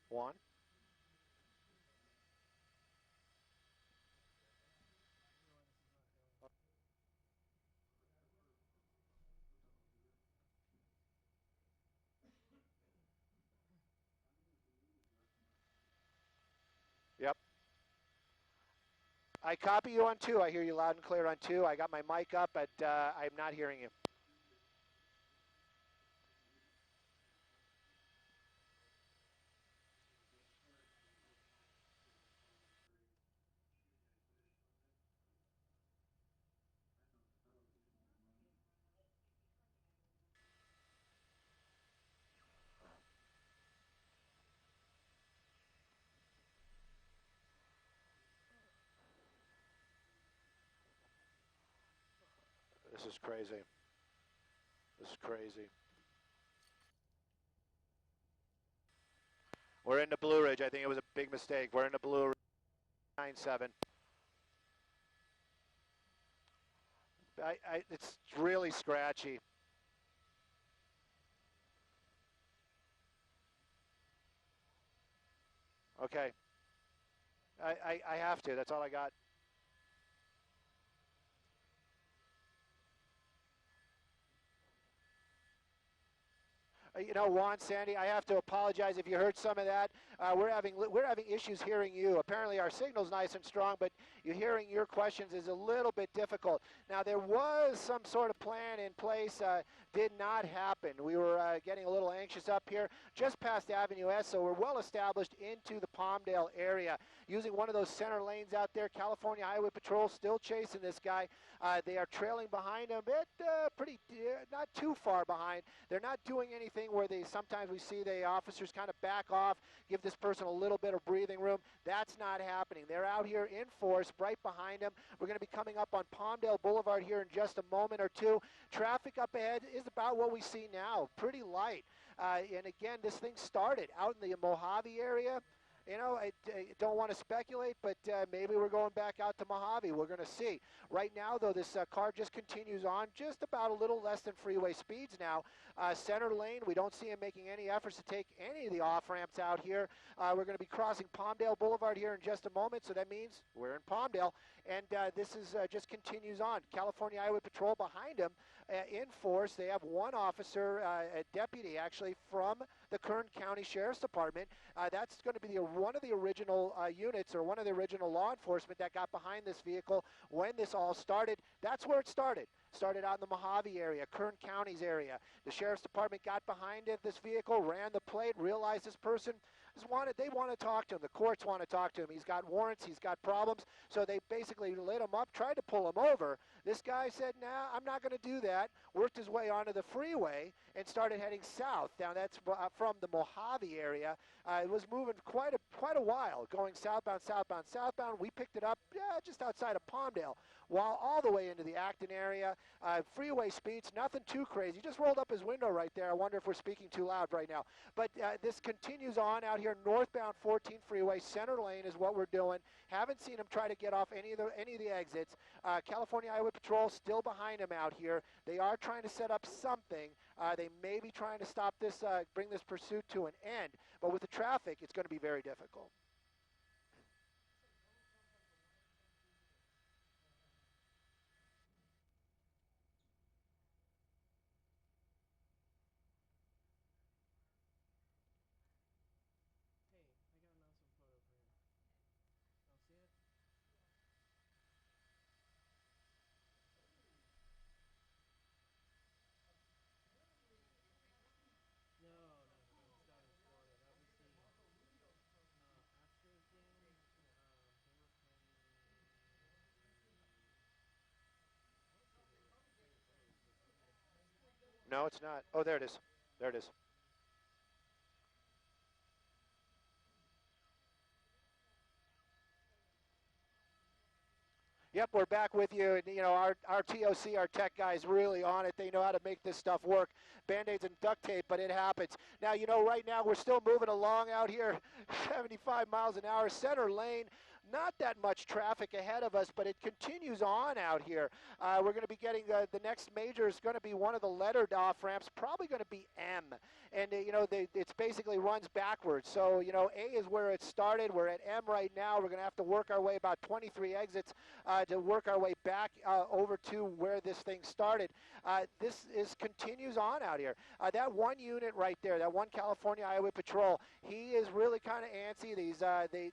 Juan? Yep. I copy you on 2. I hear you loud and clear on 2. I got my mic up, but I'm not hearing you. This is crazy. This is crazy. We're in the Blue Ridge. I think it was a big mistake. We're in the Blue Ridge. 9-7. It's really scratchy. Okay. I have to. That's all I got. You know, Juan, Sandy, I have to apologize if you heard some of that. We're having issues hearing you. Apparently, our signal's nice and strong, but you hearing your questions is a little bit difficult. Now, there was some sort of plan in place. Did not happen. We were getting a little anxious up here, just past Avenue S, so we're well established into the Palmdale area. Using one of those center lanes out there, California Highway Patrol still chasing this guy. They are trailing behind him, not too far behind. They're not doing anything where sometimes we see the officers kind of back off, give this person a little bit of breathing room. That's not happening. They're out here in force, right behind them. We're going to be coming up on Palmdale Boulevard here in just a moment or two. Traffic up ahead is about what we see now, pretty light. And again, this thing started out in the Mojave area. You know, I don't want to speculate, but maybe we're going back out to Mojave. We're going to see. Right now, though, this car just continues on, just about a little less than freeway speeds now. Center lane, we don't see him making any efforts to take any of the off-ramps out here. We're going to be crossing Palmdale Boulevard here in just a moment, so that means we're in Palmdale. And this is just continues on. California Highway Patrol behind him in force. They have one officer, a deputy actually, from the Kern County Sheriff's Department. That's going to be one of the original units, or one of the original law enforcement that got behind this vehicle when this all started. That's where it started. Started out in the Mojave area, Kern County's area. The Sheriff's Department got behind it, this vehicle, ran the plate, realized this person they want to talk to him. The courts want to talk to him. He's got warrants. He's got problems. So they basically lit him up, tried to pull him over. This guy said, nah, I'm not going to do that. Worked his way onto the freeway and started heading south. Now, that's from the Mojave area. It was moving quite a while, going southbound, southbound, southbound. We picked it up just outside of Palmdale, while all the way into the Acton area. Freeway speeds, nothing too crazy. Just rolled up his window right there. I wonder if we're speaking too loud right now. But this continues on out here, northbound 14 freeway. Center lane is what we're doing. Haven't seen him try to get off any of the exits. California Highway Patrol still behind him out here. They are trying to set up something. They may be trying to stop this, bring this pursuit to an end. But with the traffic, it's going to be very difficult. Hey, I got an awesome photo for you. Y'all see it? No, no, no, it's not in Florida. That was the Astros game. They were playing. No, it's not. Oh, there it is. There it is. Yep, we're back with you. And, you know, our TOC, our tech guys, really on it. They know how to make this stuff work. Band-Aids and duct tape, but it happens. Now, you know, right now we're still moving along out here, 75 miles an hour, center lane. not that much traffic ahead of us, but it continues on out here. We're going to be getting the next major is going to be one of the lettered off ramps, probably going to be M. And, it's basically runs backwards. So, A is where it started. We're at M right now. We're going to have to work our way about 23 exits to work our way back over to where this thing started. Continues on out here. That one unit right there, that one California Highway Patrol, he is really kind of antsy.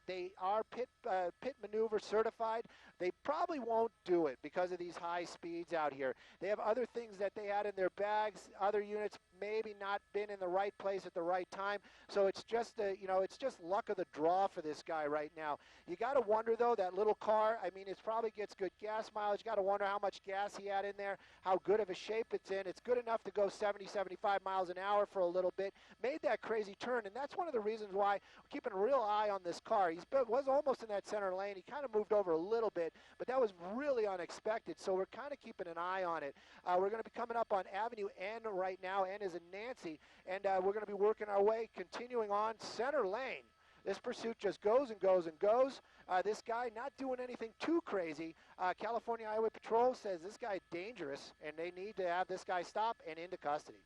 They are pit maneuver certified. They probably won't do it because of these high speeds out here. They have other things that they had in their bags. Other units maybe not been in the right place at the right time. So it's just it's just luck of the draw for this guy right now. You got to wonder though, that little car. I mean, it probably gets good gas mileage. You got to wonder how much gas he had in there, how good of a shape it's in. It's good enough to go 70, 75 miles an hour for a little bit. Made that crazy turn, and that's one of the reasons why we're keeping a real eye on this car. Was almost in that center lane. He kind of moved over a little bit, but that was really unexpected. So we're kind of keeping an eye on it. We're going to be coming up on Avenue N right now. N is in Nancy, and we're going to be working our way, continuing on center lane. This pursuit just goes and goes and goes. This guy not doing anything too crazy. California Highway Patrol says this guy dangerous, and they need to have this guy stop and into custody.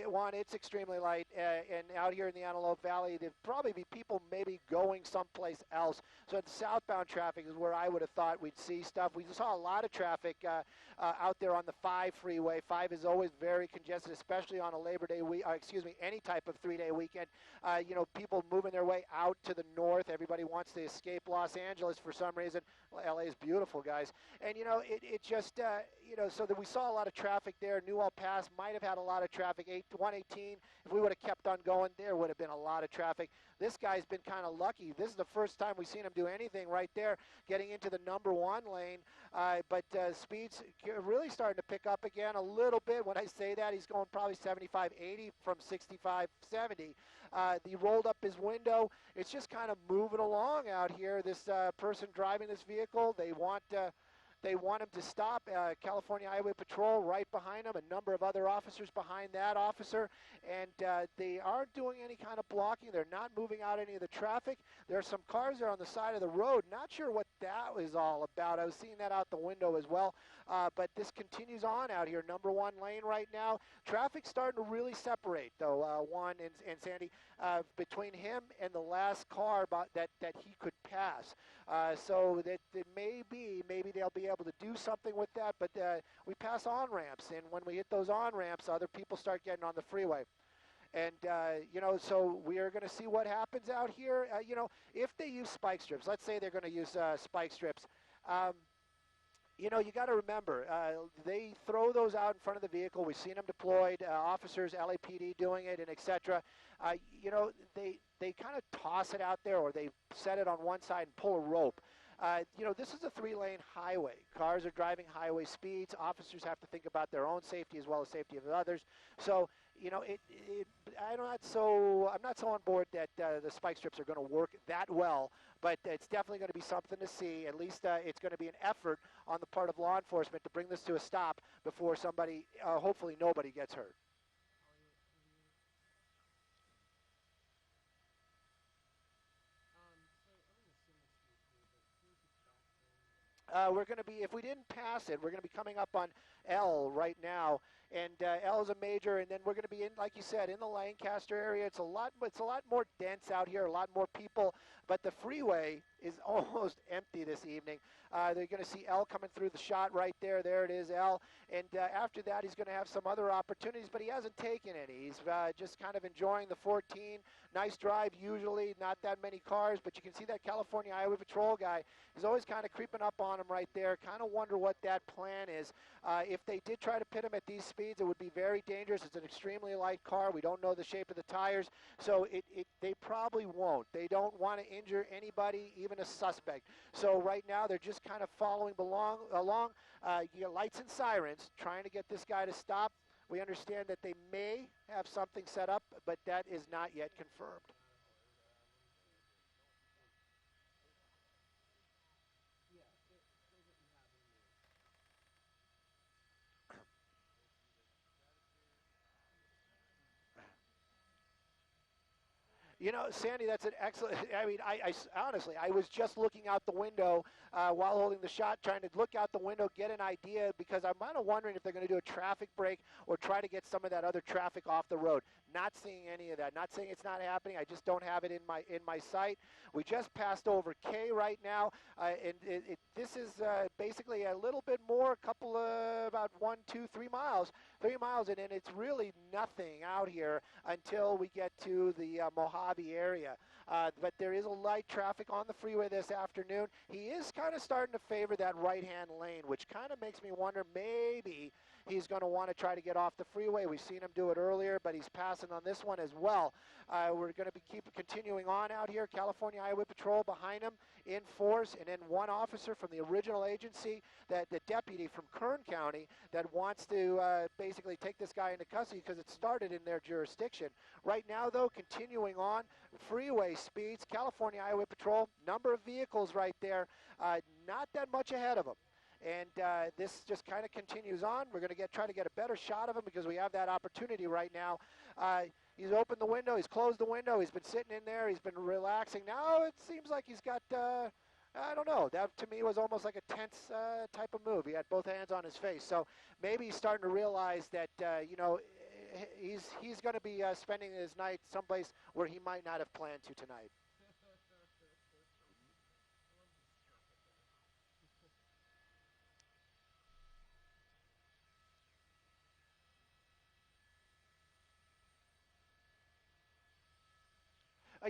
Juan, it's extremely light, and out here in the Antelope Valley, there'd probably be people maybe going someplace else. So the southbound traffic is where I would have thought we'd see stuff. We saw a lot of traffic out there on the 5 freeway. 5 is always very congested, especially on a Labor Day week, any type of 3-day weekend. People moving their way out to the north. Everybody wants to escape Los Angeles for some reason. Well, LA is beautiful, guys. And, so that we saw a lot of traffic there. Newell Pass might have had a lot of traffic. 118, if we would have kept on going, there would have been a lot of traffic. This guy's been kind of lucky. This is the first time we've seen him do anything right there, getting into the number 1 lane. But speeds really starting to pick up again a little bit. When I say that, he's going probably 75, 80 from 65, 70. He rolled up his window. It's just kind of moving along out here. This person driving this vehicle, they want him to stop. California Highway Patrol right behind him, a number of other officers behind that officer, and they aren't doing any kind of blocking. They're not moving out any of the traffic. There are some cars there on the side of the road. Not sure what that was all about. I was seeing that out the window as well. But this continues on out here. Number 1 lane right now. Traffic's starting to really separate, though, Juan and Sandy, between him and the last car that he could pass. So that maybe they'll be able to do something with that. But we pass on-ramps, and when we hit those on-ramps, other people start getting on the freeway. And, so we are going to see what happens out here. If they use spike strips, let's say they're going to use spike strips. You got to remember, they throw those out in front of the vehicle. We've seen them deployed, officers, LAPD doing it, and et cetera. They kind of toss it out there, or they set it on one side and pull a rope. This is a 3-lane highway. Cars are driving highway speeds. Officers have to think about their own safety as well as safety of others. So, I'm not so on board that the spike strips are going to work that well, but it's definitely going to be something to see. At least it's going to be an effort on the part of law enforcement to bring this to a stop before somebody, hopefully nobody, gets hurt. We're going to be, if we didn't pass it, we're going to be coming up on L right now, and L is a major, and then we're going to be in, like you said, in the Lancaster area. It's a lot more dense out here, a lot more people, but the freeway is almost empty this evening. They're going to see L coming through the shot right there. There it is, L. And after that, he's going to have some other opportunities, but he hasn't taken any. He's just kind of enjoying the 14. Nice drive, usually, not that many cars, but you can see that California Highway Patrol guy is always kind of creeping up on him right there. Kind of wonder what that plan is. If they did try to pit him at these speeds, it would be very dangerous. It's an extremely light car. We don't know the shape of the tires, so they probably won't. They don't want to injure anybody, even a suspect. So right now, they're just kind of following along. You got lights and sirens, trying to get this guy to stop. We understand that they may have something set up, but that is not yet confirmed. You know, Sandy, that's an excellent. I mean, honestly, I was just looking out the window while holding the shot, trying to look out the window, get an idea, because I'm kind of wondering if they're going to do a traffic break or try to get some of that other traffic off the road. Not seeing any of that. Not saying it's not happening. I just don't have it in my sight. We just passed over K right now, and this is basically a little bit more, a couple of about 1, 2, 3 miles. 3 miles, and it's really nothing out here until we get to the Mojave area. But there is a light traffic on the freeway this afternoon. He is kind of starting to favor that right-hand lane, which kind of makes me wonder maybe he's going to want to try to get off the freeway. We've seen him do it earlier, but he's passing on this one as well. We're going to be continuing on out here. California Highway Patrol behind him in force, and then one officer from the original agency, that the deputy from Kern County, that wants to basically take this guy into custody because it started in their jurisdiction. Right now, though, continuing on, freeway speeds, California Highway Patrol, number of vehicles right there, not that much ahead of them. And this just kind of continues on. We're going to try to get a better shot of him because we have that opportunity right now. He's opened the window, he's closed the window, he's been sitting in there, he's been relaxing. Now it seems like he's got, I don't know, that to me was almost like a tense type of move. He had both hands on his face. So maybe he's starting to realize that, you know, he's going to be spending his night someplace where he might not have planned to tonight.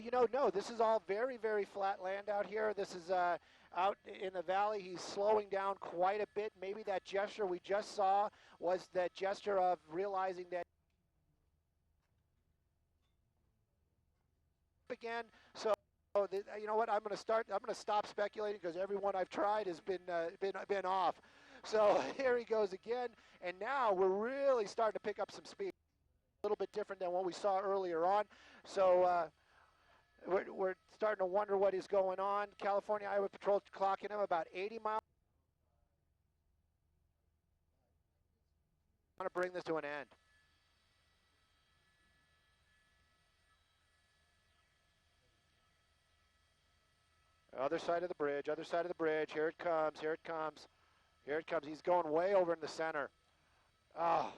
You know, no, this is all very, very flat land out here. This is out in the valley. He's slowing down quite a bit. Maybe that gesture we just saw was that gesture of realizing that again. So, you know what? I'm going to stop speculating because everyone I've tried has been off. So here he goes again, and now we're really starting to pick up some speed. A little bit different than what we saw earlier on. So. We're starting to wonder what is going on. California Highway Patrol clocking him about 80 miles. I want to bring this to an end. Other side of the bridge, other side of the bridge. Here it comes, here it comes, here it comes. He's going way over in the center. Oh.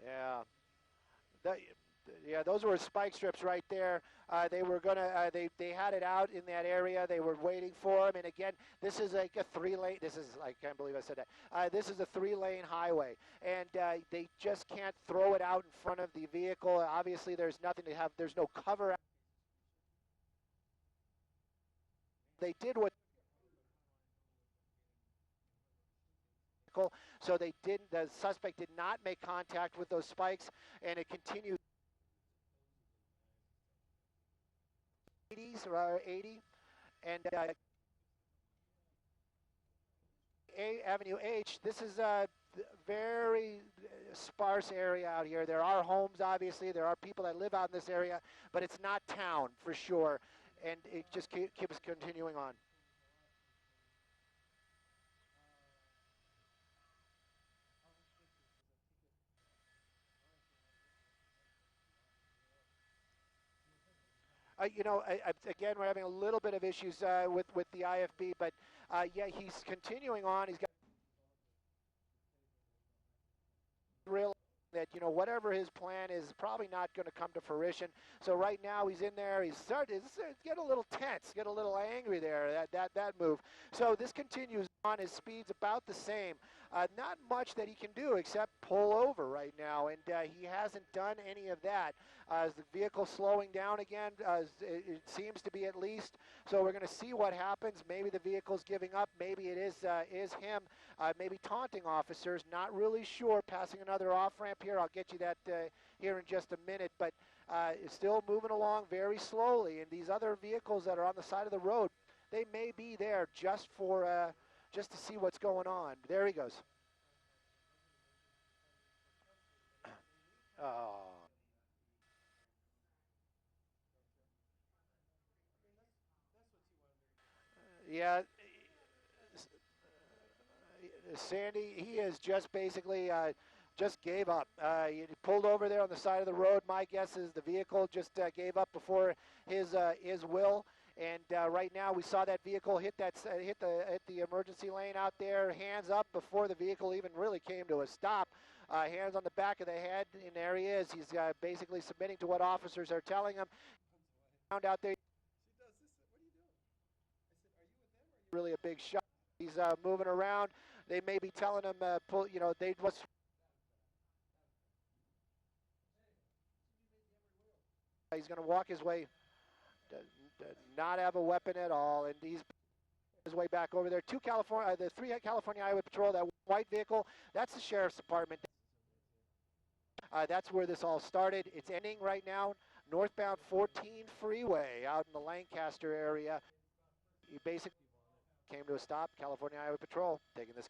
Yeah. That, yeah, those were spike strips right there. They were gonna, they had it out in that area. They were waiting for him. And again, this is like a 3-lane. This is, I can't believe I said that. This is a 3-lane highway, and they just can't throw it out in front of the vehicle. Obviously, there's nothing to have. There's no cover. They did what. So they didn't. The suspect did not make contact with those spikes, and it continued. 80s or 80, and Avenue H. This is a very sparse area out here. There are homes, obviously. There are people that live out in this area, but it's not town for sure. And it just keeps continuing on. You know, again, we're having a little bit of issues with the IFB, but yeah, he's continuing on. He's got real that, you know, whatever his plan is probably not going to come to fruition. So right now he's in there. He's starting to get a little tense, get a little angry there, that move. So this continues on. His speed's about the same. Not much that he can do except pull over right now, and he hasn't done any of that. Is the vehicle slowing down again? It seems to be, at least. So we're going to see what happens. Maybe the vehicle's giving up. Maybe it is him. Maybe taunting officers. Not really sure. Passing another off-ramp here. I'll get you that here in just a minute. But it's still moving along very slowly. And these other vehicles that are on the side of the road, they may be there just for just to see what's going on. There he goes. Oh. Yeah, Sandy, he is just basically just gave up. He pulled over there on the side of the road. My guess is the vehicle just gave up before his will. And right now, we saw that vehicle hit the emergency lane out there, hands up before the vehicle even really came to a stop. Hands on the back of the head, and there he is. He's basically submitting to what officers are telling him. Found out there. She does this. What are you doing? I said, are you with them? Or are you Really a big shot. He's moving around. They may be telling him, pull. You know, they was. He's going to walk his way. Does not have a weapon at all, and he's his way back over there. The 3 California Highway Patrol. That white vehicle. That's the sheriff's department. That's where this all started. It's ending right now. Northbound 14 freeway out in the Lancaster area. He basically came to a stop. California Highway Patrol taking this.